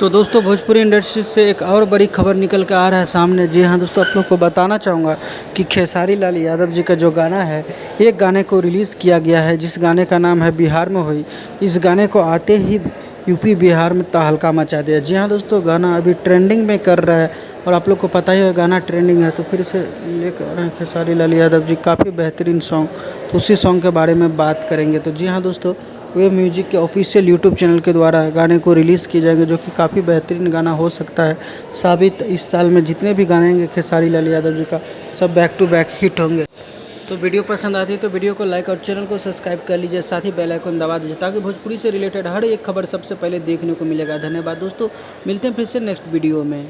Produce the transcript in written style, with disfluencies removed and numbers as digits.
तो दोस्तों भोजपुरी इंडस्ट्री से एक और बड़ी खबर निकल कर आ रहा है सामने। जी हाँ दोस्तों, आप लोग को बताना चाहूँगा कि खेसारी लाल यादव जी का जो गाना है, एक गाने को रिलीज़ किया गया है जिस गाने का नाम है बिहार में हुई। इस गाने को आते ही यूपी बिहार में तहलका मचा दिया। जी हाँ दोस्तों, गाना अभी ट्रेंडिंग में कर रहा है और आप लोग को पता ही है गाना ट्रेंडिंग है, तो फिर से लेकर आए हैं खेसारी लाल यादव जी काफ़ी बेहतरीन सॉन्ग। तो उसी सॉन्ग के बारे में बात करेंगे। तो जी हाँ दोस्तों, वे म्यूजिक के ऑफिशियल यूट्यूब चैनल के द्वारा गाने को रिलीज़ किए जाएंगे, जो कि काफ़ी बेहतरीन गाना हो सकता है साबित। इस साल में जितने भी गाने होंगे खेसारी लाल यादव जी का, सब बैक टू बैक हिट होंगे। तो वीडियो पसंद आती है तो वीडियो को लाइक और चैनल को सब्सक्राइब कर लीजिए, साथ ही बेल आइकन दबा दीजिए ताकि भोजपुरी से रिलेटेड हर एक खबर सबसे पहले देखने को मिलेगा। धन्यवाद दोस्तों, मिलते हैं फिर से नेक्स्ट वीडियो में।